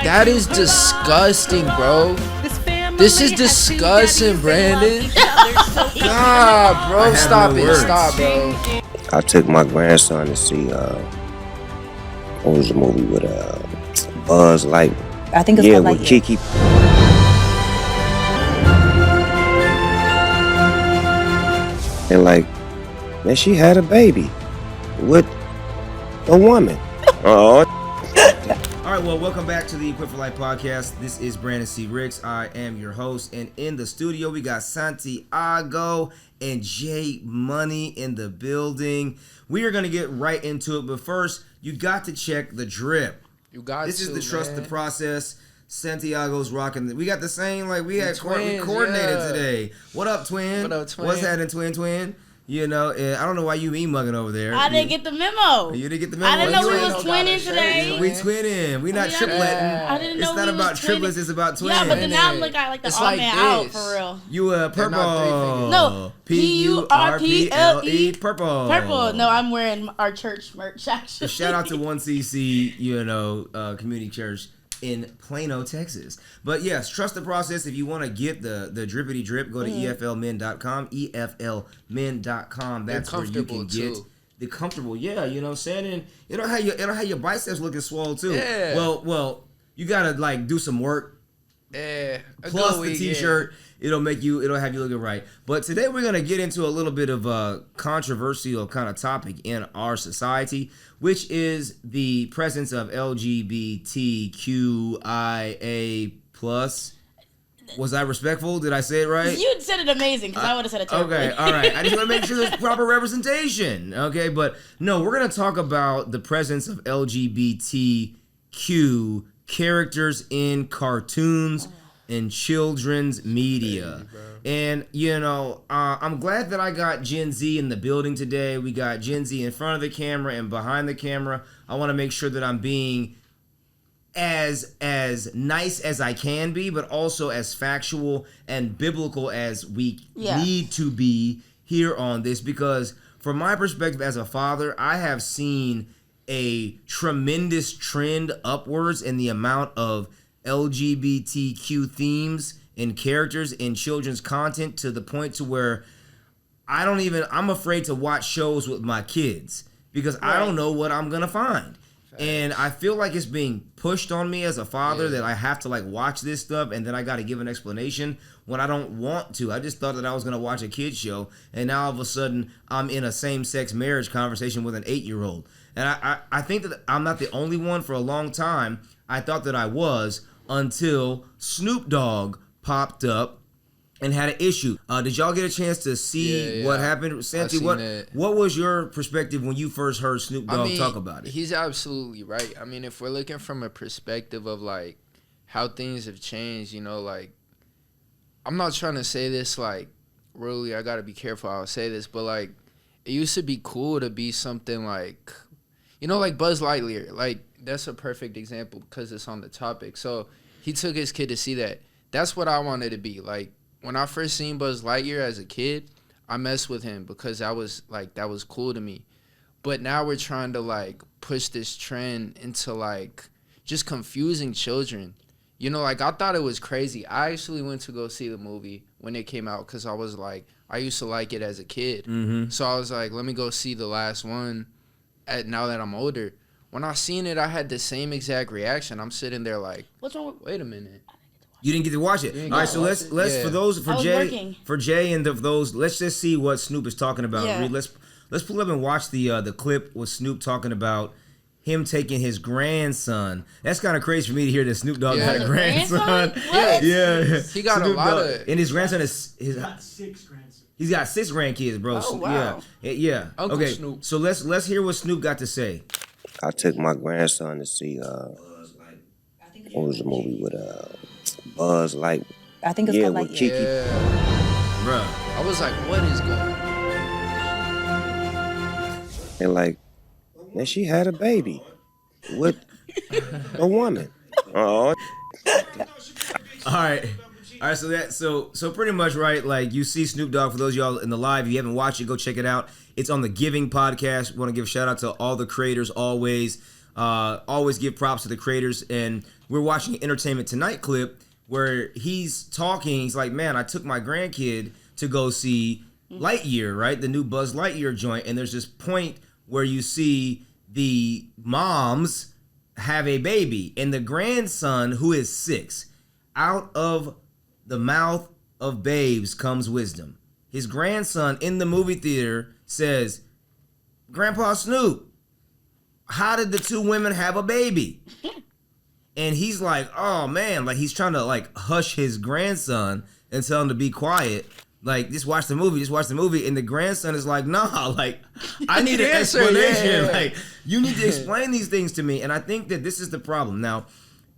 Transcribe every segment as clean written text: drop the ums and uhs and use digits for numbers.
That is disgusting, bro. This is disgusting, Brandon. God, bro, stop it. Stop, bro. I took my grandson to see what was the movie with Buzz Lightyear? I think it's called Lightyear. With Kiki. And like, man, she had a baby with a woman. Oh. All right, well, welcome back to the Equip for Life podcast. This is Brandon C. Ricks. I am your host, and in the studio we got Santiago and J Money in the building. We are gonna get right into it, but first, you got to check the drip. This is the Trust the Process. Santiago's rocking. We got the same, like we had coordinated today. What up, twin? What up, twin? What's happening, twin? You know, I don't know why you mugging over there. I didn't get the memo. You didn't get the memo. I didn't know we was twinning today. We twinning. We not tripletting. I didn't know it's not about triplets. It's about twins. Yeah, but then now I'm looking like the odd man out for real. You purple. No, Purple. Purple. Purple. No, I'm wearing our church merch actually. Shout out to 1CC, community church in Plano, Texas. But yes, trust the process. If you want to get the drippity drip, go to eflmen.com. eflmen.com. That's where you can get the comfortable. Yeah, you know what I'm saying? And it'll have your biceps looking swole too. Yeah. Well, you gotta like do some work. Yeah. Plus the t-shirt. Yeah. It'll have you looking right. But today we're going to get into a little bit of a controversial kind of topic in our society, which is the presence of LGBTQIA+. Was I respectful? Did I say it right? You said it amazing because I would have said it terribly. Okay, all right. I just want to make sure there's proper representation. Okay, but no, we're going to talk about the presence of LGBTQ characters in cartoons and children's media. And I'm glad that I got Gen Z in the building today. We got Gen Z in front of the camera and behind the camera. I want to make sure that I'm being as nice as I can be, but also as factual and biblical as we need to be here on this, because from my perspective as a father, I have seen a tremendous trend upwards in the amount of LGBTQ themes and characters in children's content, to the point to where I'm afraid to watch shows with my kids because I don't know what I'm gonna find. And I feel like it's being pushed on me as a father that I have to like watch this stuff, and then I got to give an explanation when I don't want to. I just thought that I was going to watch a kid's show, and now all of a sudden I'm in a same-sex marriage conversation with an 8-year-old. And I think that I'm not the only one. For a long time, I thought that I was, until Snoop Dogg popped up and had an issue. Did y'all get a chance to see what happened? Santi, what was your perspective when you first heard Snoop Dogg talk about it? He's absolutely right. I mean, if we're looking from a perspective of like how things have changed, like, I'm not trying to say this like really, I gotta be careful how I say this, but like it used to be cool to be something like, like Buzz Lightyear. Like, that's a perfect example because it's on the topic. So he took his kid to see that. That's what I wanted to be. Like, when I first seen Buzz Lightyear as a kid, I messed with him because that was cool to me. But now we're trying to like push this trend into like just confusing children. Like, I thought it was crazy. I actually went to go see the movie when it came out because I was like, I used to like it as a kid. Mm-hmm. So I was like, let me go see the last one now that I'm older. When I seen it, I had the same exact reaction. I'm sitting there like, what's wrong? Wait a minute. You didn't get to watch it. All right, so let's for Jay and those, let's just see what Snoop is talking about. Yeah. Let's pull up and watch the clip with Snoop talking about him taking his grandson. That's kind of crazy for me to hear that Snoop Dogg got a grandson. Yeah. He got Snoop a lot Dogg, of. And his grandson is He's got 6 grandsons. He's got 6 grandkids, bro. Oh, wow. Yeah. Uncle okay. Snoop. So let's hear what Snoop got to say. I took my grandson to see what was the movie with Buzz Lightyear? I think it's called with Lightyear. Kiki. Yeah. Bruh. I was like, what is going on? And like, man, she had a baby with a woman. Oh. All right, so pretty much, right, like, you see Snoop Dogg. For those of y'all in the live, if you haven't watched it, go check it out. It's on the Giving podcast. Want to give a shout out to all the creators always. Always give props to the creators, and we're watching an Entertainment Tonight clip where he's talking. He's like, man, I took my grandkid to go see Lightyear, right? The new Buzz Lightyear joint. And there's this point where you see the moms have a baby and the grandson, who is 6, out of the mouth of babes comes wisdom. His grandson in the movie theater says, Grandpa Snoop, how did the 2 women have a baby? And he's like, oh man, like he's trying to like hush his grandson and tell him to be quiet. Like, just watch the movie. And the grandson is like, nah, like, I need an explanation. Yeah. Like, you need to explain these things to me. And I think that this is the problem. Now,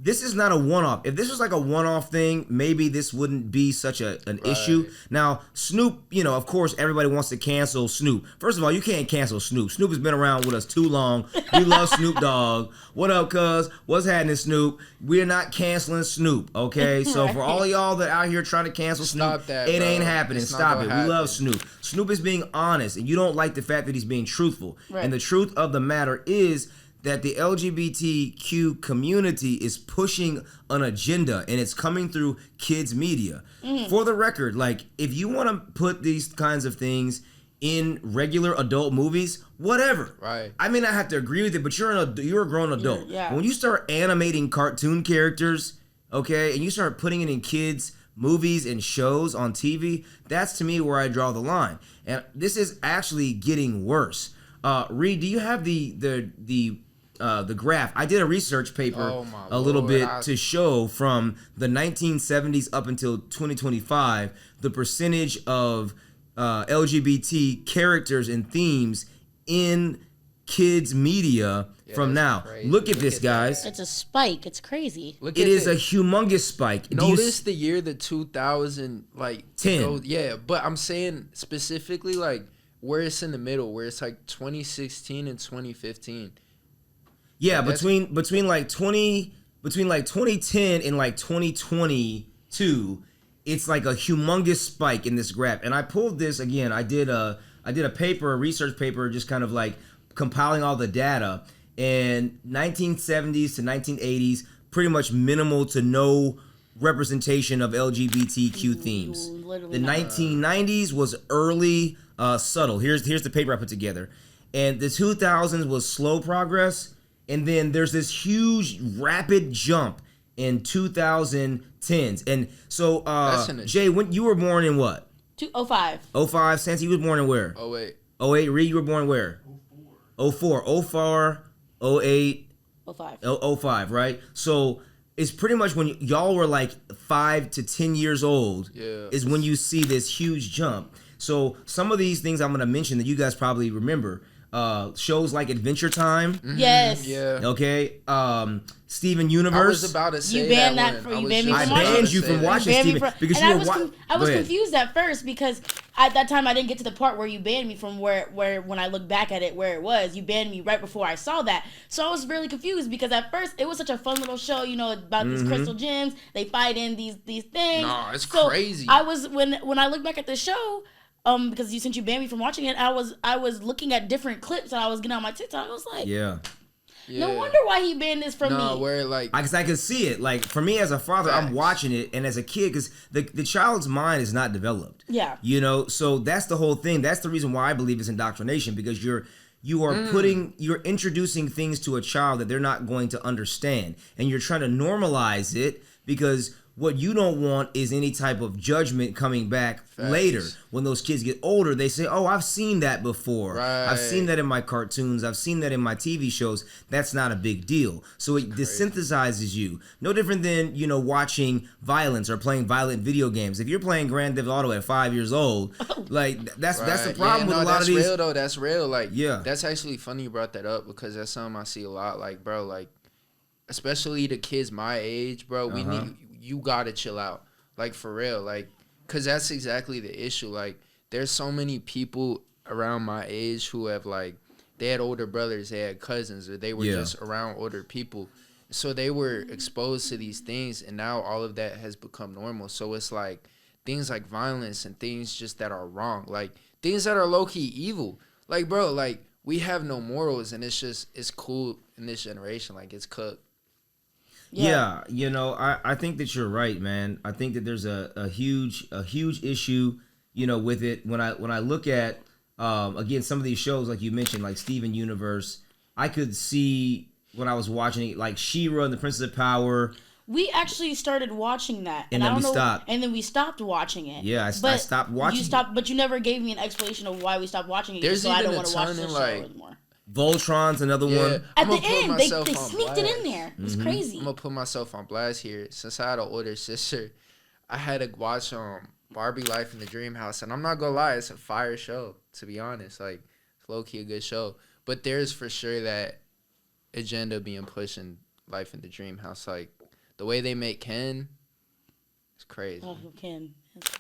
this is not a one-off. If this was like a one-off thing, maybe this wouldn't be such an issue. Now, Snoop, you know, of course, everybody wants to cancel Snoop. First of all, you can't cancel Snoop. Snoop has been around with us too long. We love Snoop Dogg. What up, cuz? What's happening, Snoop? We're not canceling Snoop, okay? So for all of y'all that out here trying to cancel Snoop, it ain't happening. Stop it. We love Snoop. Snoop is being honest, and you don't like the fact that he's being truthful. Right. And the truth of the matter is that the LGBTQ community is pushing an agenda, and it's coming through kids media. For the record, like, if you want to put these kinds of things in regular adult movies, whatever. Right. I may not have to agree with it, but you're a grown adult. Yeah. When you start animating cartoon characters, okay, and you start putting it in kids' movies and shows on TV, that's to me where I draw the line. And this is actually getting worse. Reed, do you have the graph? I did a research paper a little bit to show from the 1970s up until 2025 the percentage of LGBT characters and themes in kids media from now. Crazy. Look at this, guys. It's a spike. It's crazy. It is a humongous spike. Notice the year, the 2000, like 10. Yeah, but I'm saying specifically like where it's in the middle, where it's like 2016 and 2015. Yeah, between like 2010 and like 2022, it's like a humongous spike in this graph. And I pulled this again. I did a research paper, just kind of like compiling all the data. And 1970s to 1980s, pretty much minimal to no representation of LGBTQ themes. The 1990s was early, subtle. Here's the paper I put together. And the 2000s was slow progress. And then there's this huge rapid jump in 2010s. And so, Jay, when you were born in what? 2005. 05. Santi, you was born in where? 08. 08. Reed, you were born where? 04. 08. 05, right? So it's pretty much when y'all were like 5 to 10 years old is when you see this huge jump. So some of these things I'm going to mention that you guys probably remember. Shows like Adventure Time. Mm-hmm. Yes. Yeah. Okay. Steven Universe. I was about to say you banned that one. You banned me from watching. I banned you from watching Steven because you were I was confused at first because at that time I didn't get to the part where you banned me from where when I look back at it where it was. You banned me right before I saw that. So I was really confused because at first it was such a fun little show, you know, about these crystal gems. They fight in these things. Nah, it's crazy. I was when I look back at the show. Because since you banned me from watching it, I was looking at different clips and I was getting on my TikTok. I was like, no wonder why he banned this from me. Where like, because I could see it. Like for me as a father, I'm watching it, and as a kid, because the child's mind is not developed. Yeah, you know, so that's the whole thing. That's the reason why I believe it's indoctrination, because you're introducing things to a child that they're not going to understand, and you're trying to normalize it because. What you don't want is any type of judgment coming back later. When those kids get older, they say, oh, I've seen that before. Right. I've seen that in my cartoons. I've seen that in my TV shows. That's not a big deal. So it desensitizes you. No different than, you know, watching violence or playing violent video games. If you're playing Grand Theft Auto at 5 years old, like that's the problem with a lot of these. That's real, though. That's real. Like, yeah. That's actually funny you brought that up because that's something I see a lot. Like, bro, like, especially the kids my age, bro, you gotta chill out, like for real, like, cause that's exactly the issue. Like, there's so many people around my age who have like, they had older brothers, they had cousins, or they were just around older people, so they were exposed to these things, and now all of that has become normal. So it's like things like violence and things just that are wrong, like things that are low key evil. Like, bro, like we have no morals, and it's cool in this generation. Like, it's cooked. Yeah, you know, I think that you're right, man. I think that there's a huge issue, you know, with it. When I look at again some of these shows like you mentioned, like Steven Universe, I could see when I was watching it, like She-Ra and the Princess of Power. We actually started watching that, and I then don't we know, stopped. and then we stopped watching it. Yeah, I stopped watching. You stopped, but you never gave me an explanation of why we stopped watching it. There's so I even don't a want to watch ton this of, show like, anymore. Voltron's another one. At the end, they sneaked it in there. It's crazy. I'm gonna put myself on blast here. Since I had an older sister, I had to watch Barbie Life in the Dream House, and I'm not gonna lie, it's a fire show. To be honest, like it's low key a good show. But there's for sure that agenda being pushed in Life in the Dream House. Like the way they make Ken, it's crazy. Oh, Ken.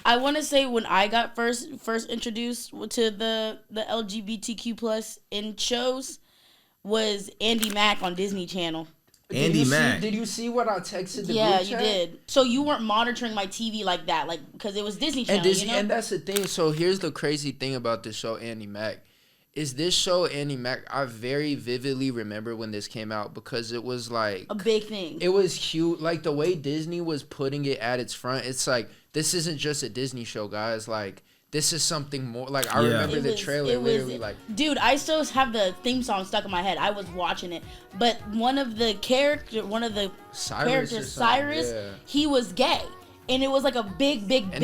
I want to say when I got first introduced to the LGBTQ plus in shows was Andy Mack on Disney Channel. Andy Mack. Did you see what I texted the Yeah, group you chat? did. So you weren't monitoring my TV like that, like because it was Disney Channel. And that's the thing. So here's the crazy thing about this show, Andy Mack. Is this show Andy Mack? I very vividly remember when this came out because it was like a big thing. It was huge. Like the way Disney was putting it at its front. It's like this isn't just a Disney show, guys. Like this is something more. Like I remember the trailer literally. Like, dude, I still have the theme song stuck in my head. I was watching it, but one of the characters, Cyrus, he was gay. And it was like a big thing. And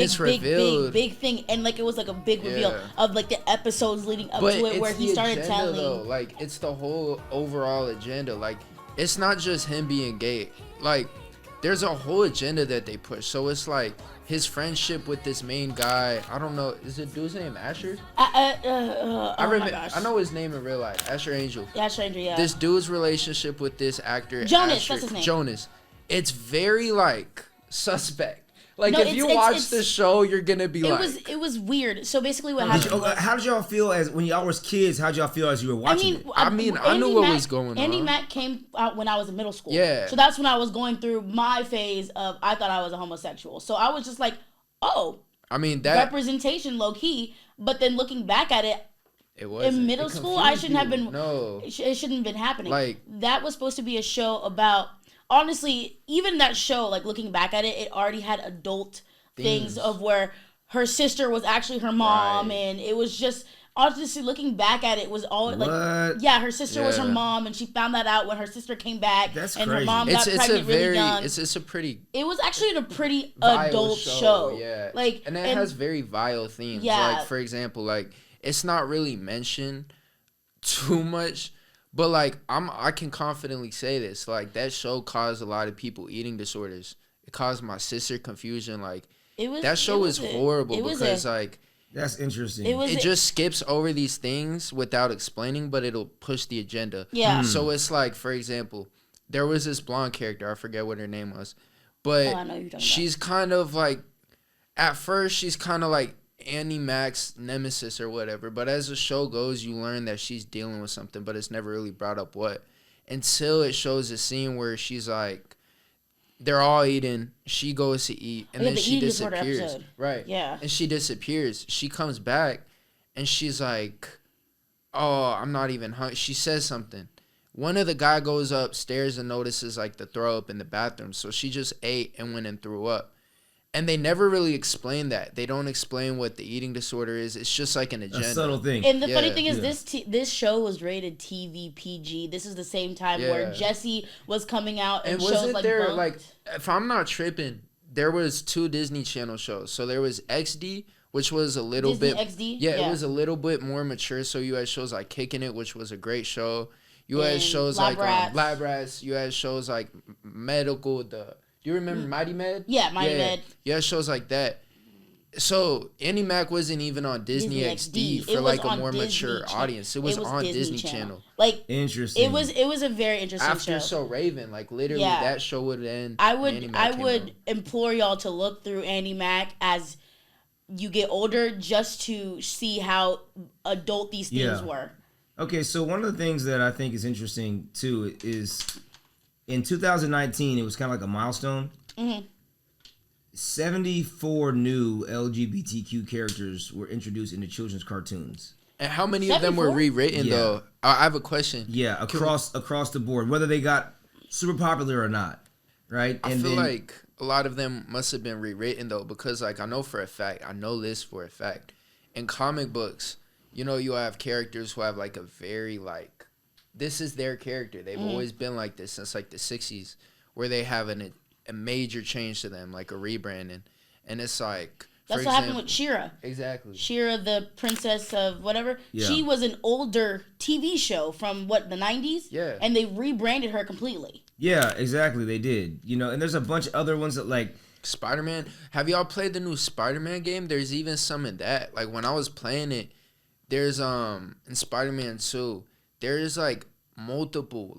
like it was like a big reveal of like the episodes leading up to it where he started telling. Though. Like it's the whole overall agenda. Like it's not just him being gay. Like there's a whole agenda that they push. So it's like his friendship with this main guy. I don't know. Is it dude's name Asher? I know his name in real life. Asher Angel. Asher Angel, yeah. This dude's relationship with this actor. Jonas, Asher, that's his name. Jonas. It's very like suspect. Like if you watch the show, you're gonna be it was weird. So basically, what happened? How did y'all feel as when y'all was kids? How did y'all feel as you were watching it? I knew what was going on. Andy Mack came out when I was in middle school. Yeah. So that's when I was going through my phase of I thought I was a homosexual. So I was just like, oh. I mean that representation, low key. But then looking back at it. It was in middle school. I shouldn't have been. No. It shouldn't have been happening. Like that was supposed to be a show about. Honestly, even that show, like looking back at it, it already had adult things of where her sister was actually her mom, and it was just honestly looking back at it was all like her sister was her mom, and she found that out when her sister came back. That's and crazy. Her mom got pregnant really young. It's a pretty. It was actually a pretty adult show. Yeah, like and it has very vile themes. Yeah, like for example, like it's not really mentioned too much. But like I can confidently say this, like that show caused a lot of people eating disorders. It caused my sister confusion. Like that show was horrible because like that's interesting. It just skips over these things without explaining, but it'll push the agenda. Yeah. So it's like, for example, there was this blonde character. I forget what her name was, but she's kind of like, at first she's kind of like Andy Mack's nemesis or whatever, but as the show goes you learn that she's dealing with something, but it's never really brought up what, until it shows a scene where she's like they're all eating, she goes to eat, and then she disappears, right? Yeah, and she disappears. She comes back and she's like, oh, I'm not even hungry. She says something. One of the guy goes upstairs and notices like the throw up in the bathroom, so she just ate and went and threw up. And they never really explain that. They don't explain what the eating disorder is. It's just like an agenda. A subtle thing. And the funny thing is, this show was rated TV PG. This is the same time where Jessie was coming out and shows wasn't like there Bunked. like, if I'm not tripping, there was 2 Disney Channel shows. So there was XD, which was a little Disney bit XD? Yeah, it was a little bit more mature. So you had shows like Kicking It, which was a great show. You had shows Lab like Rats. Lab Rats. You had shows like Medical. Do you remember Mighty Med? Yeah, Mighty Med. Yeah, shows like that. So Andy Mack wasn't even on Disney XD for like a more mature audience. It was on Disney Channel. Like interesting. It was a very interesting show. After So Raven, like literally that show would end. I would implore y'all to look through Andy Mack as you get older, just to see how adult these things were. Okay, so one of the things that I think is interesting too is in 2019, it was kind of like a milestone. 74 new LGBTQ characters were introduced into children's cartoons. And how many of them were rewritten though? I have a question. Yeah, across the board, whether they got super popular or not. right? I feel like a lot of them must have been rewritten though, because like I know this for a fact, in comic books, you know, you have characters who have like a very like, this is their character. They've always been like this since like the 60s, where they have a major change to them, like a rebranding, and it's like. That's what happened with She-Ra. Exactly. She-Ra, the princess of whatever. Yeah. She was an older TV show from the 90s. Yeah. And they rebranded her completely. Yeah, exactly. They did. You know, and there's a bunch of other ones that like Spider-Man. Have y'all played the new Spider-Man game? There's even some in that. Like when I was playing it, there's in Spider-Man 2, there's like multiple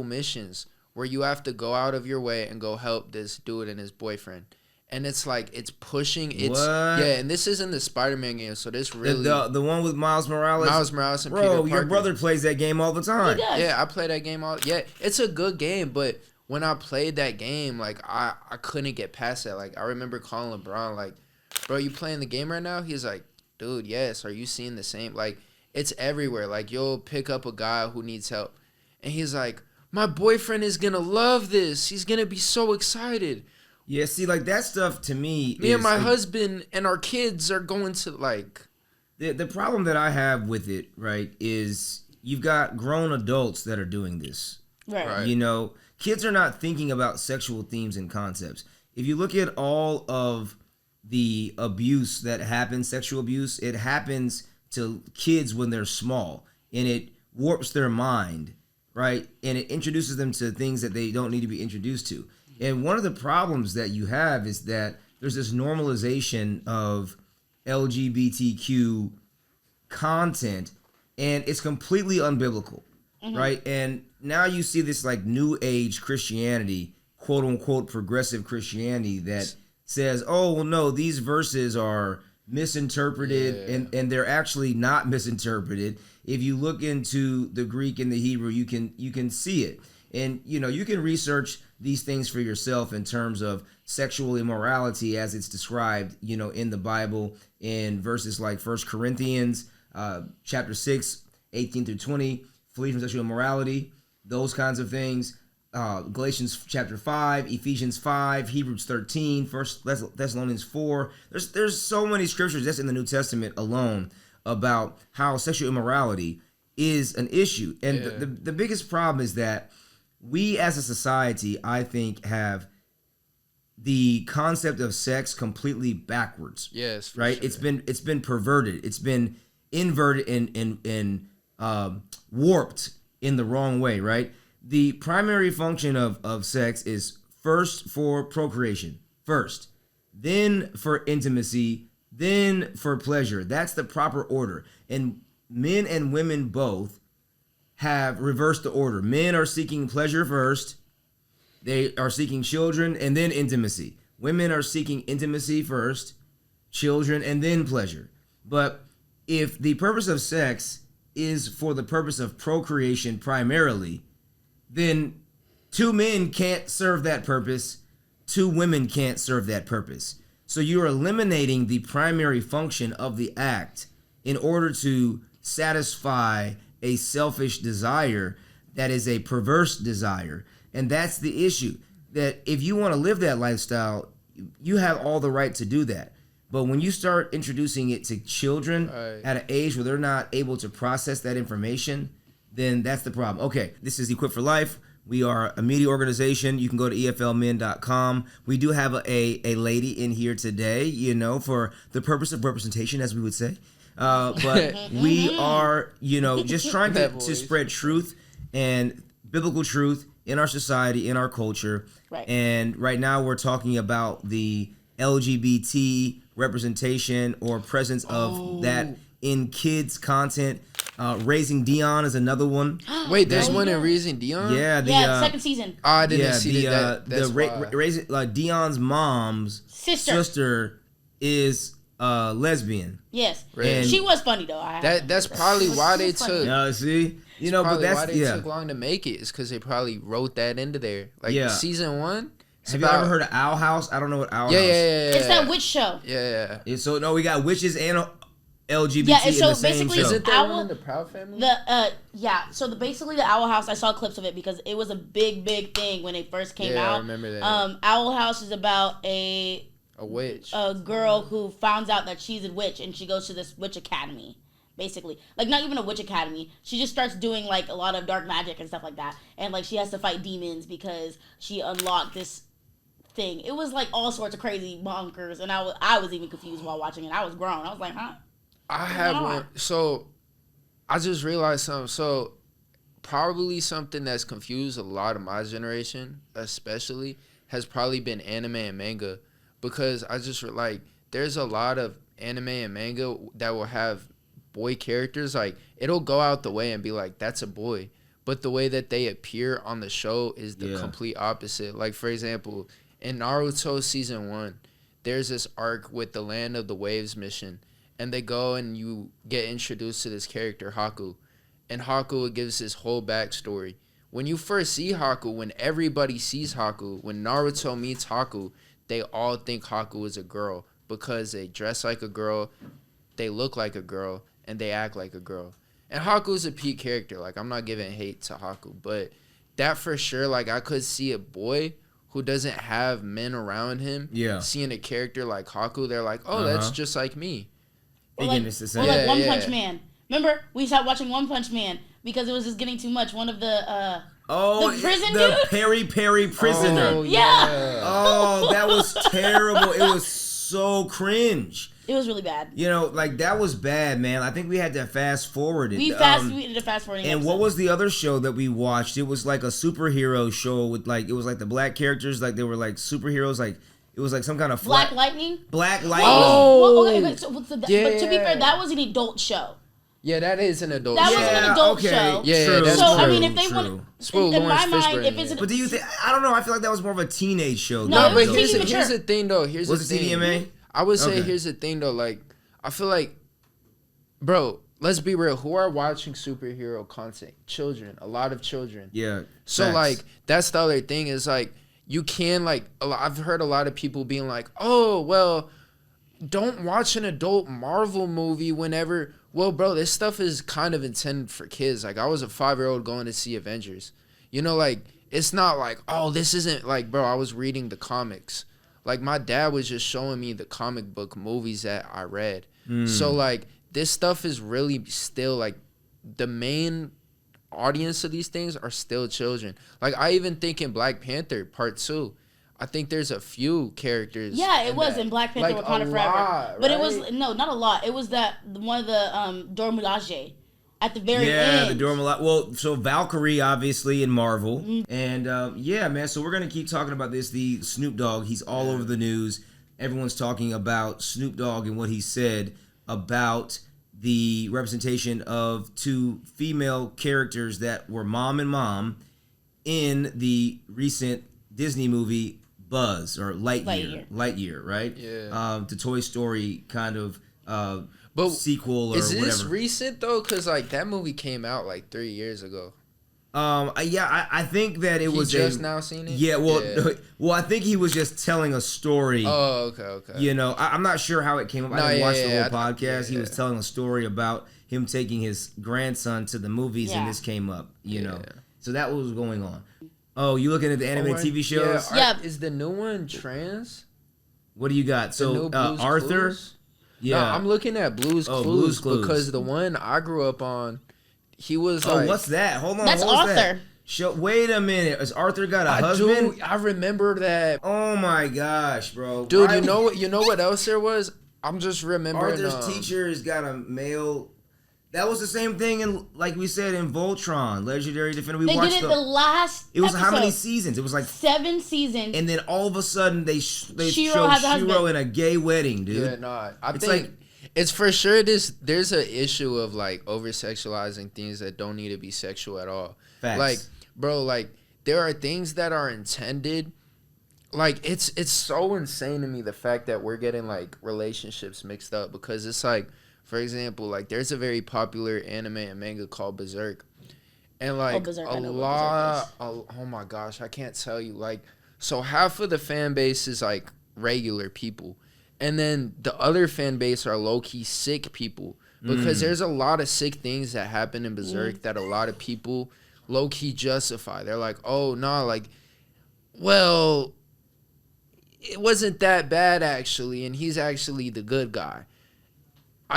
missions where you have to go out of your way and go help this dude and his boyfriend. And it's like, it's pushing, and this isn't the Spider-Man game, so this really... The one with Miles Morales? Miles Morales and Bro, Peter Parker. your brother plays that game all the time. He does. Yeah, I play that game it's a good game, but when I played that game, like, I couldn't get past that. Like, I remember calling LeBron, like, bro, you playing the game right now? He's like, dude, yes, are you seeing the same? Like, it's everywhere. Like, you'll pick up a guy who needs help, and he's like, my boyfriend is gonna love this. He's gonna be so excited. Yeah, see, like, that stuff to me Me and my husband and our kids are going to, like... The problem that I have with it, right, is you've got grown adults that are doing this. Right. You know, kids are not thinking about sexual themes and concepts. If you look at all of the abuse that happens, sexual abuse, it happens to kids when they're small, and it warps their mind, right? And it introduces them to things that they don't need to be introduced to. And one of the problems that you have is that there's this normalization of LGBTQ content, and it's completely unbiblical, right? And now you see this like new age Christianity, quote unquote progressive Christianity, that says, oh, well, no, these verses are misinterpreted, and they're actually not misinterpreted. If you look into the Greek and the Hebrew, you can see it. And, you know, you can research these things for yourself in terms of sexual immorality as it's described, you know, in the Bible in verses like 1 Corinthians chapter 6, 18 through 20, flee from sexual immorality, those kinds of things. Galatians chapter 5, Ephesians 5, Hebrews 13, 1 Thessalonians 4. There's so many scriptures just in the New Testament alone about how sexual immorality is an issue. And the biggest problem is that we as a society, I think, have the concept of sex completely backwards. Yes, right. Sure. It's been perverted. It's been inverted and warped in the wrong way. Right. The primary function of sex is first for procreation, first, then for intimacy, then for pleasure. That's the proper order. And men and women both have reversed the order. Men are seeking pleasure first. They are seeking children and then intimacy. Women are seeking intimacy first, children, and then pleasure. But if the purpose of sex is for the purpose of procreation primarily, then two men can't serve that purpose. Two women can't serve that purpose. So you're eliminating the primary function of the act in order to satisfy a selfish desire that is a perverse desire. And that's the issue, that if you want to live that lifestyle, you have all the right to do that. But when you start introducing it to children at an age where they're not able to process that information, then that's the problem. Okay, this is Equipped for Life. We are a media organization. You can go to eflmen.com. We do have a lady in here today, you know, for the purpose of representation, as we would say. But we are, you know, just trying to spread truth and biblical truth in our society, in our culture. Right. And right now we're talking about the LGBT representation or presence of that in kids content. Raising Dion is another one. Wait, there's one in Raising Dion? Yeah, the second season. Oh, I didn't see that. Raising Dion's mom's sister is lesbian. Yes, and she was funny though. That's probably why they took. Yeah, see, you know, but that's why they took long to make it. Is because they probably wrote that into there. Like season 1. Have you ever heard of Owl House? I don't know what Owl House. Yeah. It's that witch show. Yeah. So no, we got witches and LGBT Yeah, and in so the same basically, show. Isn't there Owl- one in the Proud Family? So basically the Owl House, I saw clips of it because it was a big thing when it first came out. I remember that. Owl House is about A witch. a girl who finds out that she's a witch and she goes to this witch academy. Basically, like not even a witch academy. She just starts doing like a lot of dark magic and stuff like that, and like she has to fight demons because she unlocked this thing. It was like all sorts of crazy bonkers, and I was even confused while watching it. I was grown. I was like, huh? I have one. So I just realized something. So probably something that's confused a lot of my generation, especially, has probably been anime and manga, because I just like there's a lot of anime and manga that will have boy characters. Like it'll go out the way and be like that's a boy, but the way that they appear on the show is the complete opposite. Like for example, in Naruto season 1, there's this arc with the Land of the Waves mission. And they go and you get introduced to this character, Haku. And Haku gives his whole backstory. When you first see Haku, when everybody sees Haku, when Naruto meets Haku, they all think Haku is a girl because they dress like a girl, they look like a girl, and they act like a girl. And Haku's a peak character. Like, I'm not giving hate to Haku, but that for sure, like, I could see a boy who doesn't have men around him seeing a character like Haku. They're like, oh, that's just like me. Or like One Punch Man. Remember, we stopped watching One Punch Man because it was just getting too much. One of the prison the dude? Peri prisoner. Oh, yeah. Oh, that was terrible. It was so cringe. It was really bad. You know, like that was bad, man. I think we had to fast forward it. We did a fast forwarding. And episode. what was the other show that we watched? It was like a superhero show with like it was like the black characters, like they were like superheroes, like. It was like some kind of Black Lightning. Black Lightning. Oh, well, okay, but to be fair, that was an adult show. Yeah, that is an adult show. show. That was an adult show. Yeah, true, that's so true. I mean, if they want, in my mind, if it's but do you think? I don't know. I feel like that was more of a teenage show. No, but it was here's the thing, though. Was it TVMA? I would say here's the thing, though. Like, I feel like, bro, let's be real. Who are watching superhero content? Children. A lot of children. Yeah. So facts. like, that's the other thing is like. You can like I've heard a lot of people being like, oh well, don't watch an adult Marvel movie whenever. Well, bro, this stuff is kind of intended for kids. Like I was a 5-year-old going to see Avengers. You know, like it's not like, oh, this isn't like, bro, I was reading the comics. Like my dad was just showing me the comic book movies that I read. So like this stuff is really still like the main audience of these things are still children. Like I even think in Black Panther Part 2, I think there's a few characters. Yeah, it was in Black Panther like Wakanda Forever, but right? it was not a lot. It was that one of the Dora Milaje at the very end. Yeah, the Dora Milaje. Well, so Valkyrie obviously in Marvel, and yeah, man. So we're gonna keep talking about this. The Snoop Dogg, he's all over the news. Everyone's talking about Snoop Dogg and what he said about the representation of 2 female characters that were mom and mom in the recent Disney movie Buzz or Lightyear, right? Yeah. The Toy Story kind of but sequel or is whatever. this recent though? Because like that movie came out like 3 years ago. I think that it was just now seen it. Yeah, well, I think he was just telling a story. Oh, okay. You know, I'm not sure how it came up. I didn't watch the whole podcast. He was telling a story about him taking his grandson to the movies, and this came up. You know, so that was going on. Oh, you looking at the anime TV shows? Yeah. Is the new one trans? What do you got? So Blue's Arthur. Clues? Yeah, No, I'm looking at Blue's Clues because the one I grew up on. He was like, what's that? Hold on. That's Arthur. Wait a minute. Has Arthur got a husband? I remember that. Oh my gosh, bro. Dude, you know what else there was? I'm just remembering. Arthur's teacher has got a male. That was the same thing in, like we said, in Voltron, Legendary Defender. They did it the last. It was episode. how many seasons? It was like 7 seasons. And then all of a sudden they showed has a Shiro husband. in a gay wedding, dude. Yeah, no, I It's think like- it's for sure there's an issue of like over sexualizing things that don't need to be sexual at all. Facts. Like, bro, like there are things that are intended. Like it's so insane to me the fact that we're getting like relationships mixed up because it's like, for example, like there's a very popular anime and manga called Berserk, and like Berserk, a lot. Oh my gosh, I can't tell you. Like, so half of the fan base is like regular people. And then the other fan base are low-key sick people. Because there's a lot of sick things that happen in Berserk that a lot of people low-key justify. They're like, oh, no, like, well, it wasn't that bad, actually, and he's actually the good guy.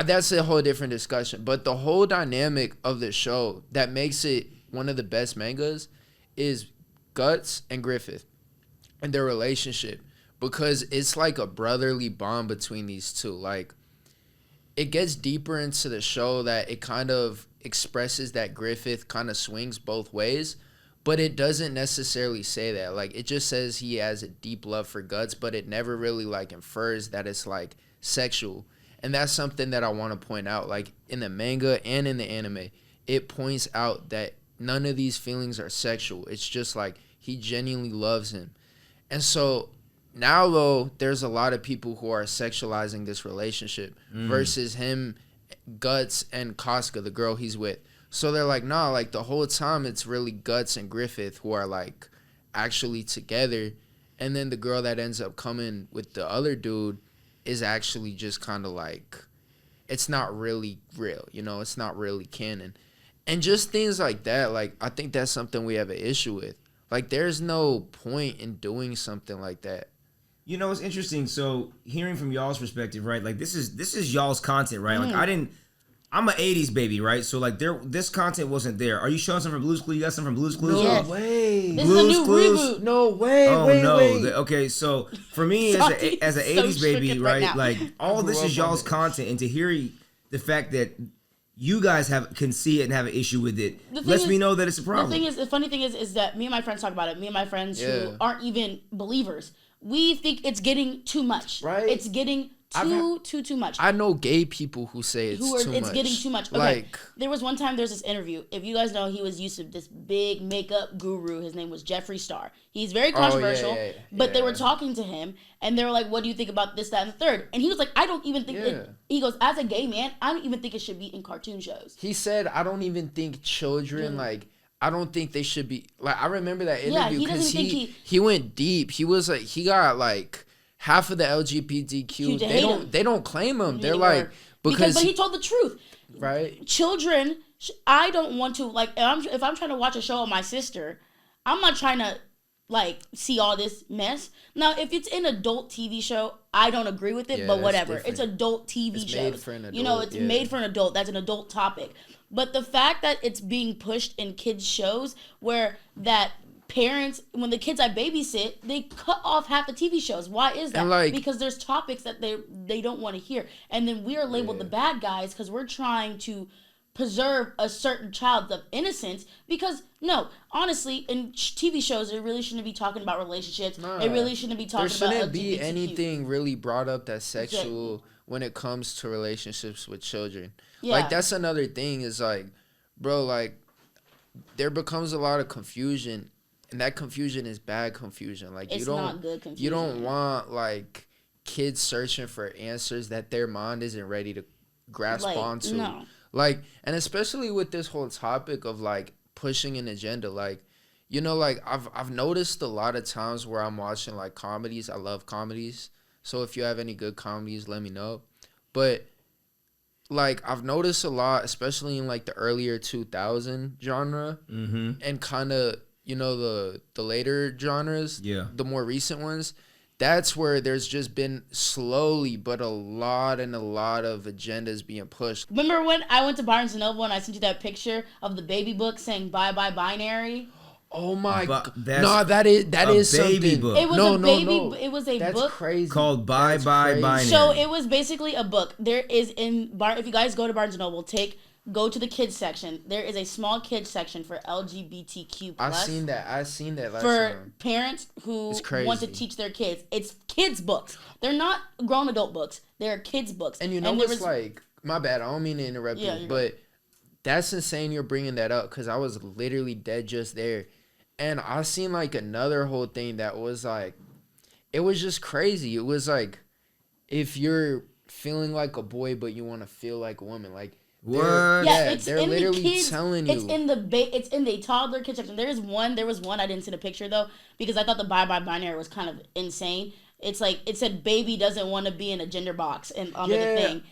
That's a whole different discussion. But the whole dynamic of the show that makes it one of the best mangas is Guts and Griffith and their relationship. Because it's like a brotherly bond between these two. Like, it gets deeper into the show that it kind of expresses that Griffith kind of swings both ways, but it doesn't necessarily say that. Like, it just says he has a deep love for Guts, but it never really like infers that it's like sexual. And that's something that I want to point out. Like, in the manga and in the anime, it points out that none of these feelings are sexual. It's just like he genuinely loves him. And so now, though, there's a lot of people who are sexualizing this relationship versus him, Guts, and Casca, the girl he's with. So they're like, nah, like the whole time it's really Guts and Griffith who are like actually together. And then the girl that ends up coming with the other dude is actually just kind of like, it's not really real, you know, it's not really canon. And just things like that, like, I think that's something we have an issue with. Like, there's no point in doing something like that. You know, it's interesting. So hearing from y'all's perspective, right? Like this is y'all's content, right? Like I'm an 80s baby, right? So like this content wasn't there. Are you showing some from Blue's Clues? You got some from Blue's Clues? Yes. No way. This is a new reboot. No way. Oh wait, no. wait. Okay, so for me as an 80s baby, right? now. Like all this is y'all's content, and to hear the fact that you guys can see it and have an issue with it lets me know that it's a problem. The funny thing is that me and my friends talk about it. Me and my friends who aren't even believers, we think it's getting too much. Right? It's getting too much. I know gay people who say too much. It's getting too much. Okay. Like, there was one time there's this interview. If you guys know, he was used to this big makeup guru. His name was Jeffree Star. He's very controversial. But they were talking to him and they were like, what do you think about this, that, and the third? And he was like, I don't even think he goes, as a gay man, I don't even think it should be in cartoon shows. He said, I don't even think children, like, I don't think they should be, like, I remember that interview because he went deep. He was like, he got like half of the LGBTQ, they don't claim him. They're like, but he told the truth. Right? Children, I don't want to, like, if I'm trying to watch a show with my sister, I'm not trying to like see all this mess. Now, if it's an adult TV show, I don't agree with it, but whatever. Different. It's adult TV show. Made for an adult, you know, it's made for an adult. That's an adult topic. But the fact that it's being pushed in kids' shows where that parents, when the kids I babysit, they cut off half the TV shows. Why is that? Like, because there's topics that they don't want to hear. And then we are labeled the bad guys because we're trying to preserve a certain child's of innocence. Because, no, honestly, in TV shows, it really shouldn't be talking about relationships. It really shouldn't be talking about LGBTQ. There shouldn't be anything really brought up that's sexual when it comes to relationships with children. Yeah. Like, that's another thing is, like, bro, like, there becomes a lot of confusion, and that confusion is bad confusion. Like, it's not good confusion. You don't want, like, kids searching for answers that their mind isn't ready to grasp onto. No. Like, and especially with this whole topic of, like, pushing an agenda, like, you know, like, I've noticed a lot of times where I'm watching, like, comedies. I love comedies. So if you have any good comedies, let me know. But, like, I've noticed a lot, especially in, like, the earlier 2000 genre and kind of, you know, the later genres, the more recent ones. That's where there's just been slowly, but a lot of agendas being pushed. Remember when I went to Barnes & Noble and I sent you that picture of the baby book saying bye bye binary? Oh my god! No, that is baby something. Book. It was a baby. It was a That's book crazy. Called Bye Bye Binary. So it was basically a book. There is if you guys go to Barnes & Noble, go to the kids section. There is a small kids section for LGBTQ+. I seen that last for time. Parents who want to teach their kids. It's kids books. They're not grown adult books. They're kids books. And you know what's like, my bad, I don't mean to interrupt you, but that's insane you're bringing that up because I was literally dead just there. And I seen like another whole thing that was like, it was just crazy. It was like, if you're feeling like a boy but you want to feel like a woman, like, what? They're literally telling you. It's in the toddler kids section. There was one I didn't see the picture though because I thought the bye bye binary was kind of insane. It's like it said baby doesn't want to be in a gender box and under the thing.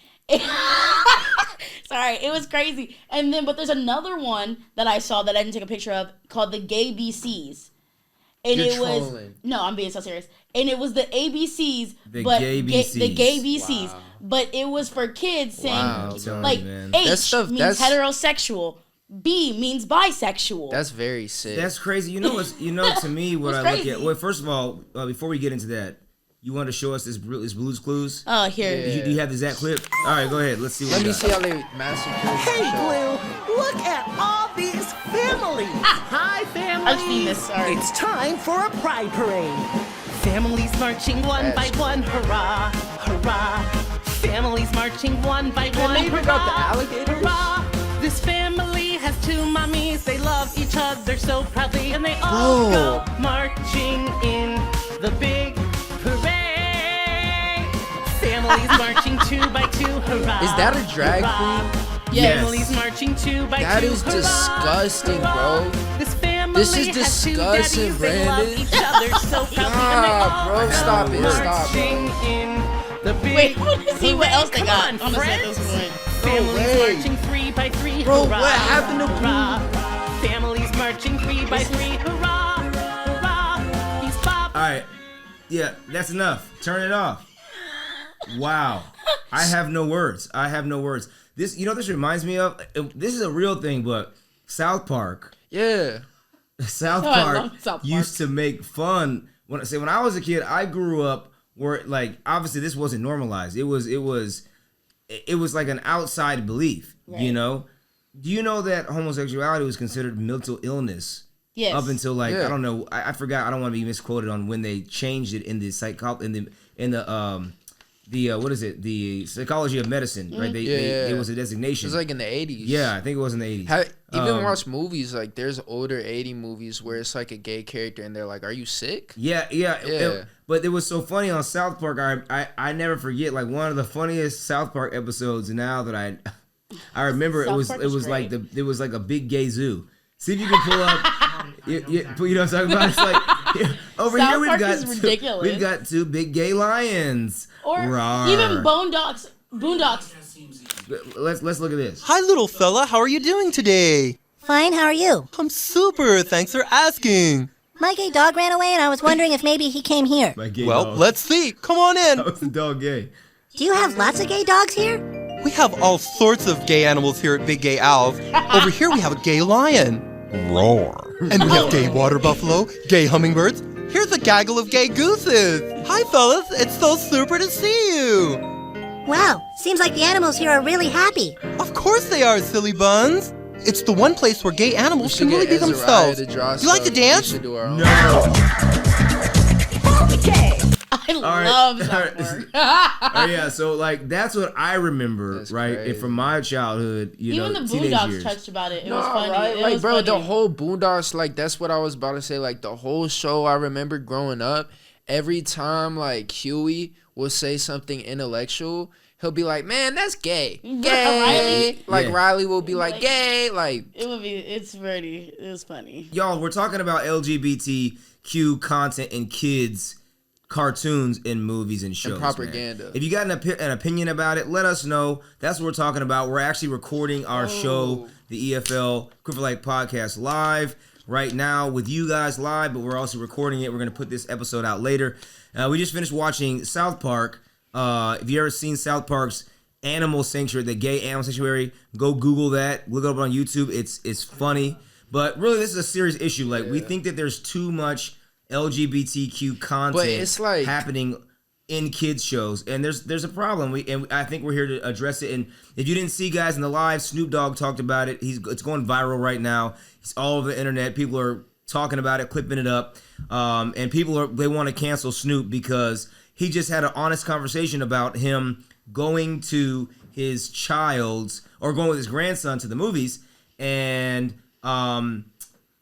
Sorry, it was crazy. And then, but there's another one that I saw that I didn't take a picture of called the Gay BCs. And You're it was trolling. no, I'm being so serious. And it was the ABCs, The but gay BCs. the gay BCs, Wow. but it was for kids saying Wow, like you, man. H That stuff- means that's- heterosexual, B means bisexual. That's very sick. That's crazy. You know what's to me what It's I look crazy. at. Well, first of all, before we get into that, you want to show us this Blue's Clues? Oh, here. Yeah. Do you have the exact clip? All right, go ahead. Let's see what Let we me got. see how they massacre. Hey, Blue, look at all these families. Hi, family. I've seen this, sorry. It's time for a pride parade. Families marching one by one, hurrah, hurrah. Families marching one by one, they hurrah, bring out the alligators? hurrah. This family has two mommies. They love each other so proudly, and they all go marching in the big parade. Families marching 2 by 2, hurrah. Is that a drag hurrah. queen? Yes. Families marching 2 by 2. That is hurrah, disgusting, hurrah. bro. This family This is has two disgusting, daddies. They love Brandon. each other so proudly, and they Ah, all bro, go stop it, stop it. marching in the big Wait, I want to see what else they Come got. on, I want to see what else friends. they got. Families way. marching 3 by 3. Bro, hurrah, what happened to hurrah. Families marching 3 by 3. Hurrah, hurrah. He's Bob. All right, yeah, that's enough. Turn it off. Wow, I have no words. This, this reminds me of. This is a real thing, but South Park. Yeah. South Oh, I Park love South Park. used to make fun. When I was a kid, I grew up where like obviously this wasn't normalized. It was like an outside belief. Right. You know? Do you know that homosexuality was considered mental illness? Yes. Up until like Yeah. I don't know, I forgot. I don't want to be misquoted on when they changed it in the what is it? The psychology of medicine, right? Yeah. It was a designation. It was like in the 80s. Yeah, I think it was in the 80s. Even watch movies, like there's older 80 movies where it's like a gay character and they're like, are you sick? Yeah. But it was so funny on South Park. I never forget like one of the funniest South Park episodes. Now that I remember, South it was Park it is was great. like it was like a big gay zoo. See if you can pull up. You know what I'm talking about? It's like over South here Park is ridiculous. we've got two big gay lions. Or Rawr. even Boondocks. Let's look at this. Hi, little fella. How are you doing today? Fine, how are you? I'm super. Thanks for asking. My gay dog ran away and I was wondering if maybe he came here. My gay Well, dog. let's see. Come on in. How is the dog gay? Do you have lots of gay dogs here? We have all sorts of gay animals here at Big Gay Owls. Over here we have a gay lion. Roar. And we have gay water buffalo, gay hummingbirds. Here's a gaggle of gay gooses. Hi, fellas. It's so super to see you. Wow, seems like the animals here are really happy. Of course they are, silly buns. It's the one place where gay We animals should can really get be Ezra themselves. to draw You like to stuff. We dance? should do our own. I love South Park. Oh yeah, so like that's what I remember, That's right? crazy. And from my childhood, Even the teenage Boondocks years. touched about it. It No, was funny. right? It Like, was bro, funny. the whole Boondocks, like, that's what I was about to say. Like, the whole show, I remember growing up, every time, like, Huey will say something intellectual, he'll be like, man, that's gay. Gay. Riley? Like, Yeah. Riley will be like, Like- gay. Like, It's pretty. It was funny. Y'all, we're talking about LGBTQ content in kids, cartoons, and movies and shows. propaganda. Man. If you got an opinion about it, let us know. That's what we're talking about. We're actually recording our show, the EFL Quiver Light Podcast, live right now with you guys live, but we're also recording it. We're going to put this episode out later. We just finished watching South Park. If you ever seen South Park's Animal Sanctuary, the gay animal sanctuary, go Google that. Look it up on YouTube. It's funny. But really, this is a serious issue. Like, we think that there's too much LGBTQ content But it's like- happening in kids shows, and there's a problem. I think we're here to address it. And if you didn't see, guys, in the live, Snoop Dogg talked about it. It's going viral right now. It's all over the internet. People are talking about it, clipping it up, and they want to cancel Snoop because he just had an honest conversation about him going to his child's or going with his grandson to the movies, and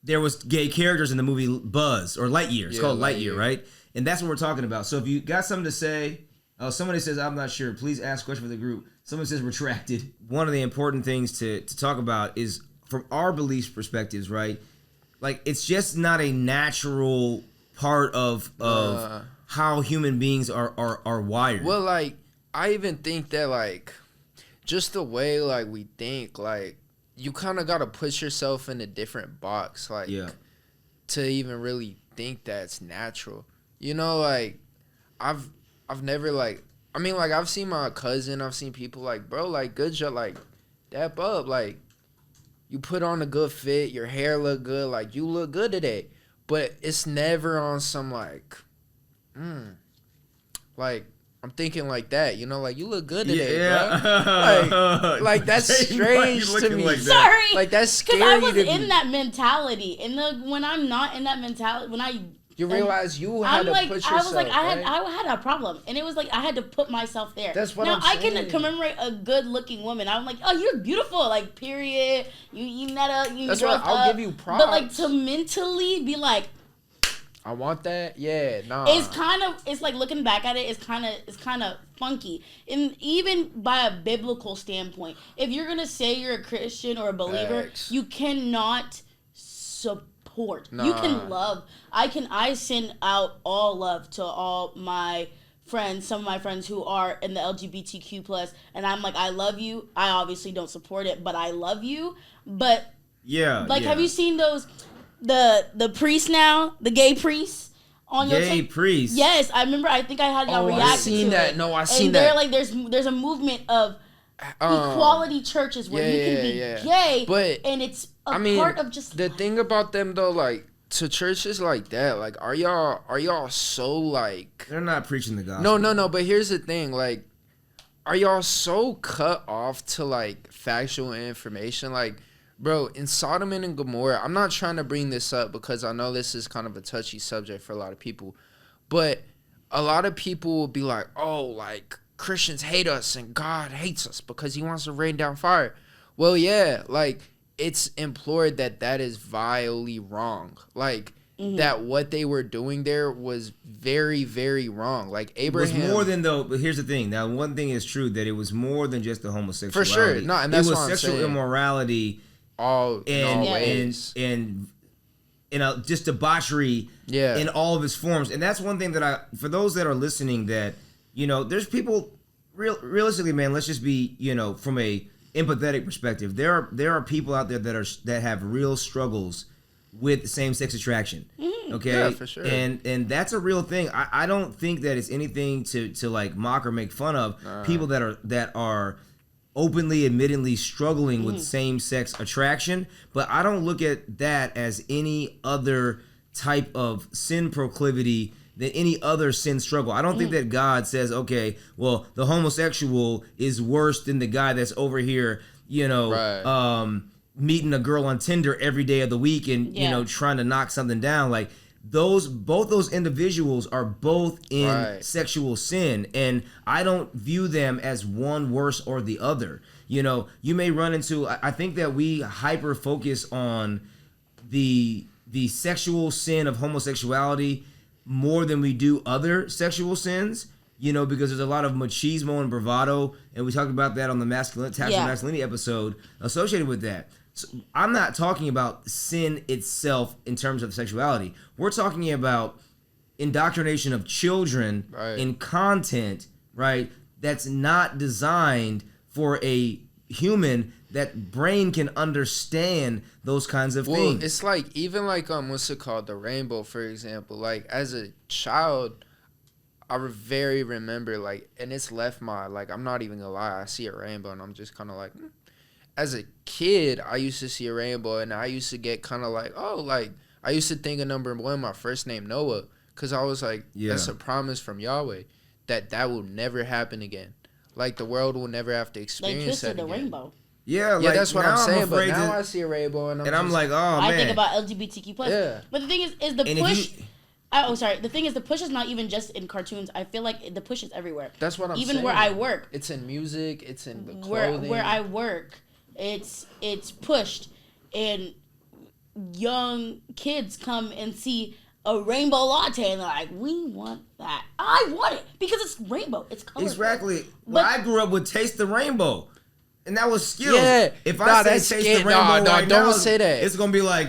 there was gay characters in the movie Buzz or Lightyear. It's called Lightyear, right? And that's what we're talking about. So if you got something to say, somebody says, I'm not sure, please ask a question for the group. Someone says retracted. One of the important things to talk about is from our beliefs perspectives, right? Like, it's just not a natural part of how human beings are wired. Well, like, I even think that, like, just the way, like, we think, like, you kind of got to put yourself in a different box, like, to even really think that's natural. You know, like, I've never, like, I mean, like, I've seen my cousin, I've seen people like, bro, like, good job, like, dap up, like, you put on a good fit, your hair look good, like, you look good today. But it's never on some, like, like, I'm thinking like that, you know, like, you look good today, bro. Like that's strange to me. Like sorry. Like, that's scary because I was to in me. that mentality. When I'm not in that mentality, you realize you had to put yourself, I was like, right? I had a problem. And it was like, I had to put myself there. That's what now, I'm saying. I can commemorate a good-looking woman. I'm like, oh, you're beautiful. Like, period. You met up. That's what I'll give you props. But, like, to mentally be like, I want that. Yeah, nah. It's like looking back at it, it's kind of funky. And even by a biblical standpoint, if you're going to say you're a Christian or a believer, you cannot support. Nah. You can love. I send out all love to all my friends, some of my friends who are in the LGBTQ plus, and I'm like, I love you. I obviously don't support it, but I love you. But have you seen those the priest now, the gay priest on your priest? Yes, I remember. I think I had y'all react to it. I seen that. No, I seen that. And they're like, there's a movement of equality churches where you can be gay, but and it's part of just the thing about them though, like, to churches like that, like, are y'all so, like, they're not preaching the gospel. No, but here's the thing, like, are y'all so cut off to, like, factual information? Like, bro, in Sodom and Gomorrah, I'm not trying to bring this up because I know this is kind of a touchy subject for a lot of people, but a lot of people will be like, oh, like, Christians hate us and God hates us because he wants to rain down fire. Well, yeah, like, it's implored that is vilely wrong. Like, that what they were doing there was very, very wrong. Like, Abraham... It was more than, though, but here's the thing. Now, one thing is true, that it was more than just the homosexuality. For sure. No, and that's what I'm saying. It was sexual immorality... and just debauchery in all of its forms. And that's one thing that for those that are listening, that, you know, there's people, realistically, man, let's just be, you know, from a empathetic perspective, there are people out there that have real struggles with same-sex attraction. Okay? Yeah, for sure. And that's a real thing. I don't think that it's anything to like mock or make fun of people that are openly, admittedly struggling with same-sex attraction, but I don't look at that as any other type of sin proclivity than any other sin struggle. I don't think that God says, okay, well, the homosexual is worse than the guy that's over here, you know, meeting a girl on Tinder every day of the week and, you know, trying to knock something down. Like, both those individuals are both in sexual sin, and I don't view them as one worse or the other. You know, you may run into, I think that we hyper focus on the sexual sin of homosexuality more than we do other sexual sins, you know, because there's a lot of machismo and bravado, and we talked about that on the masculinity episode associated with that. So I'm not talking about sin itself in terms of sexuality. We're talking about indoctrination of children in content, right, that's not designed for a human that brain can understand those kinds of things. It's like, even like, what's it called? The rainbow, for example. Like, as a child, I very remember, like, and it's left my, like, I'm not even gonna lie, I see a rainbow and I'm just kind of like, As a kid, I used to see a rainbow and I used to get kind of like, oh, like, I used to think of number one, my first name, Noah, because I was like, that's a promise from Yahweh that will never happen again. Like, the world will never have to experience that again. They twisted the rainbow. Yeah, like, that's what I'm saying. But now I see a rainbow and I'm like, oh, man. I think about LGBTQ plus. Yeah. But the thing is the push. The thing is, the push is not even just in cartoons. I feel like the push is everywhere. That's what I'm saying. Even where I work, it's in music. It's in the clothing. Where I work, it's pushed, and young kids come and see a rainbow latte and they're like, we want that. I want it because it's rainbow. It's colorful. Exactly. But I grew up with Taste the Rainbow. And that was skills. Yeah. If I say Taste the Rainbow right now, don't say that. It's going to be like,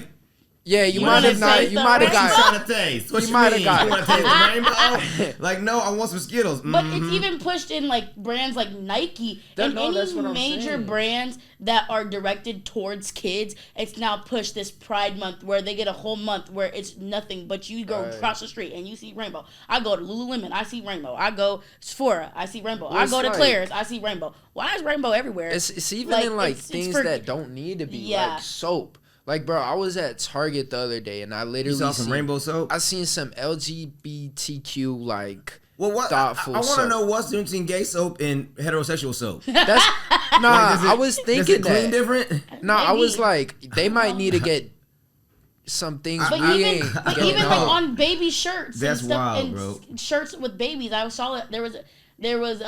Yeah, you You might have wanna not. taste You the might have rainbow? What you got. trying to taste? What You you might have mean? got- You want to taste the rainbow? Like, no, I want some Skittles. But it's even pushed in like brands like Nike and that's what any I'm major saying. brands that are directed towards kids. It's now pushed this Pride Month where they get a whole month where it's nothing but you go Right. across the street and you see rainbow. I go to Lululemon, I see rainbow. I go Sephora, I see rainbow. Well, I it's go to like- Claire's, I see rainbow. Why is rainbow everywhere? It's even Like, in like it's things for- that don't need to be, Yeah. like soap. Like, bro, I was at Target the other day and I You literally saw some seen- rainbow soap? I seen some LGBTQ like Well, what? thoughtful I want to soap. know what's the difference between gay soap and heterosexual soap. That's nah. Does it- I was does thinking it clean that. different? No, I was Maybe. like, they might need to get some things But we even, ain't but getting even like on. on baby shirts That's and stuff wild, and bro. shirts with babies, I saw it. There was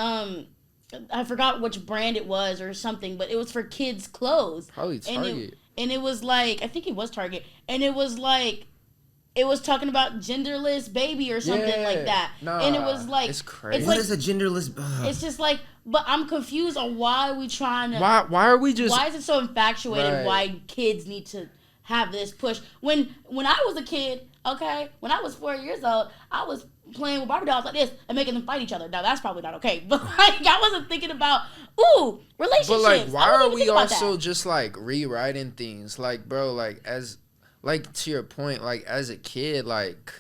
I forgot which brand it was or something, but it was for kids' clothes. Probably And Target. it was like I think it was Target, and it was like it was talking about genderless baby or something Yeah. like that. Nah, and it was like it's crazy. It's What like is a genderless? it's just like, but I'm confused on why we trying to. Why are we just Why is it so infatuated? Right. Why kids need to have this push? When I was a kid, okay, when I was 4 years old, I was playing with Barbie dolls like this and making them fight each other. Now that's probably not okay, but like I wasn't thinking about relationships. But like, I why wasn't are even we thinking about also that. just like rewriting things? Like, bro, like like to your point, like as a kid, like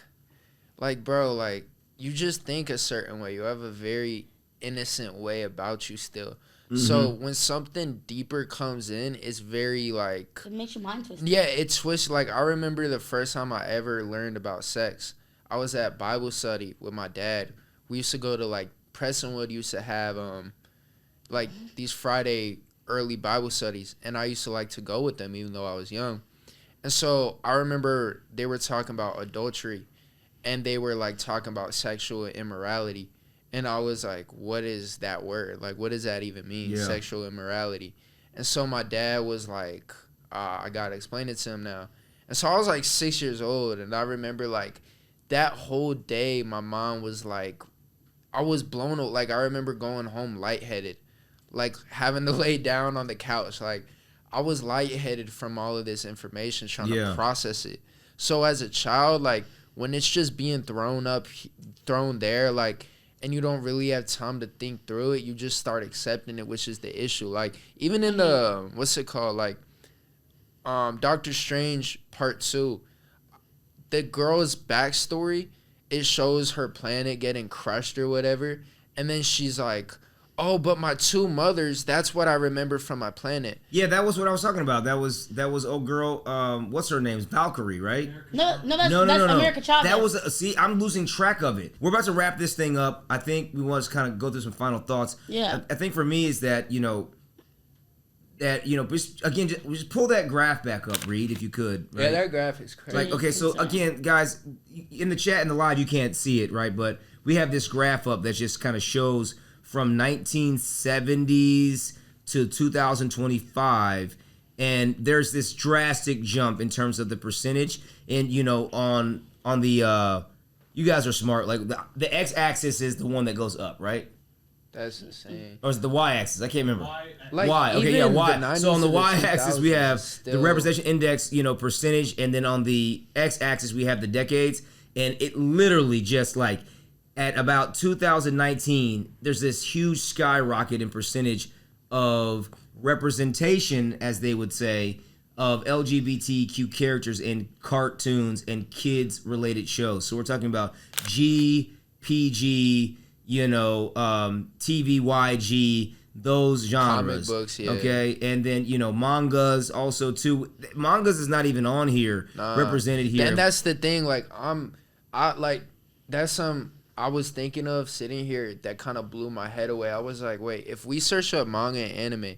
bro, like you just think a certain way. You have a very innocent way about you still. So when something deeper comes in, it's very like It makes your mind twist. yeah, it twists. Like I remember the first time I ever learned about sex. I was at Bible study with my dad. We used to go to like Prestonwood used to have like these Friday early Bible studies, and I used to like to go with them even though I was young. And so I remember they were talking about adultery, and they were like talking about sexual immorality. And I was like, what is that word? Like, what does that even mean? Yeah. Sexual immorality. And so my dad was like, I got to explain it to him now. And so I was like 6 years old. And I remember like that whole day, my mom was like, I was blown away. Like, I remember going home lightheaded, like having to lay down on the couch. Like, I was lightheaded from all of this information, trying to process it. So as a child, like when it's just being thrown there, like, and you don't really have time to think through it, you just start accepting it, which is the issue. Like even in the what's it called, like Doctor Strange Part 2, the girl's backstory, it shows her planet getting crushed or whatever, and then she's like, oh, but my two mothers, that's what I remember from my planet. Yeah, that was what I was talking about. That was old girl. What's her name? Valkyrie, right? No, that's No. America Chavez. That was see, I'm losing track of it. We're about to wrap this thing up. I think we want to kind of go through some final thoughts. Yeah. I think for me is that just pull that graph back up, Reed, if you could. Right? Yeah, that graph is crazy. Like, okay, so again, guys, in the chat and the live, you can't see it, right? But we have this graph up that just kind of shows from 1970s to 2025, and there's this drastic jump in terms of the percentage. And on the you guys are smart. Like the x-axis is the one that goes up, right? That's insane. Or is it the y-axis? I can't remember. Like, Y. Okay, even yeah, the Y. 90s So on the to the y-axis we 2000s have is the still- representation index, percentage, and then on the x-axis we have the decades, and it literally just like at about 2019, there's this huge skyrocket in percentage of representation, as they would say, of LGBTQ characters in cartoons and kids-related shows. So we're talking about G, PG, TVYG, those genres. Comic books, yeah. Okay, and then mangas also too. Mangas is not even on here, represented here. And that's the thing. Like I was thinking of sitting here that kind of blew my head away. I was like, wait, if we search up manga and anime,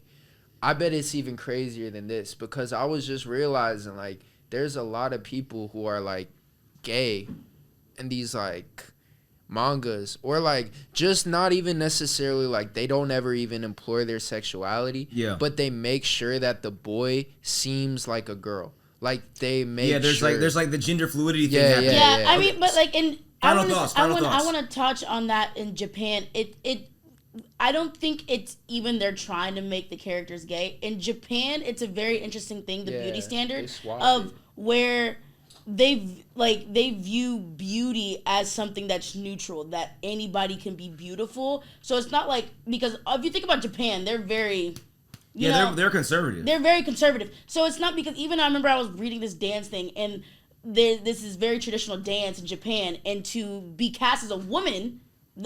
I bet it's even crazier than this, because I was just realizing like there's a lot of people who are like gay in these like mangas, or like just not even necessarily like they don't ever even employ their sexuality, but they make sure that the boy seems like a girl. Like they make there's sure. there's the gender fluidity thing Yeah, happening. Yeah, I mean, but like Final thoughts. I want to touch on that in Japan. I don't think it's even they're trying to make the characters gay. In Japan, it's a very interesting thing, the beauty standard swap of it. where they view beauty as something that's neutral, that anybody can be beautiful. So it's not like, because if you think about Japan, they're very they're conservative. They're very conservative. So it's not, because even I remember I was reading this dance thing, and this is very traditional dance in Japan, and to be cast as a woman,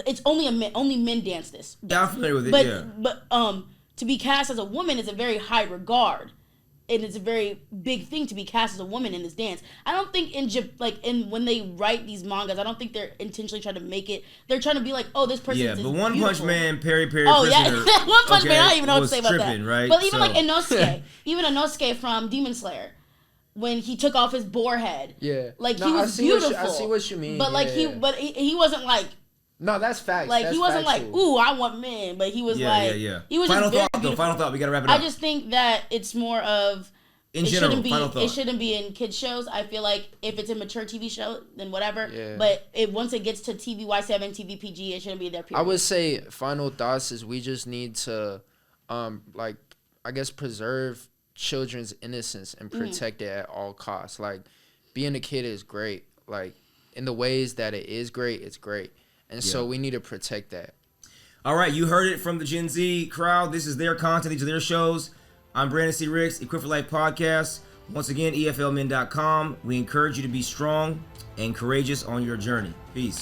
it's only men dance this. Yeah, I'm familiar with it. But to be cast as a woman is a very high regard, and it's a very big thing to be cast as a woman in this dance. I don't think when they write these mangas, I don't think they're intentionally trying to make it. They're trying to be like, oh, this person is beautiful. But One Punch Man, Perry Oh yeah, One Punch Man. I don't even know what to say about tripping, that. Right? But even like Inosuke, even Inosuke from Demon Slayer, when he took off his boar head, like he was beautiful. I see what you mean. But like he wasn't like. No, that's facts. Like, that's he wasn't factual. like, ooh, I want men, but he was he was final just very thought, beautiful. Final thought. We gotta wrap it up. I just think that it's more of in general. Final thought. It shouldn't be in kids shows. I feel like if it's a mature TV show, then whatever. Yeah. But once it gets to TVY7, TV PG, it shouldn't be there. Period. I would say final thoughts is we just need to, preserve children's innocence and protect it at all costs. Like, being a kid is great. Like, in the ways that it is great, it's great. And so we need to protect that. All right, you heard it from the Gen Z crowd. This is their content. These are their shows. I'm Brandon C. Ricks, Equip for Life Podcast. Once again, EFLmen.com. We encourage you to be strong and courageous on your journey. Peace.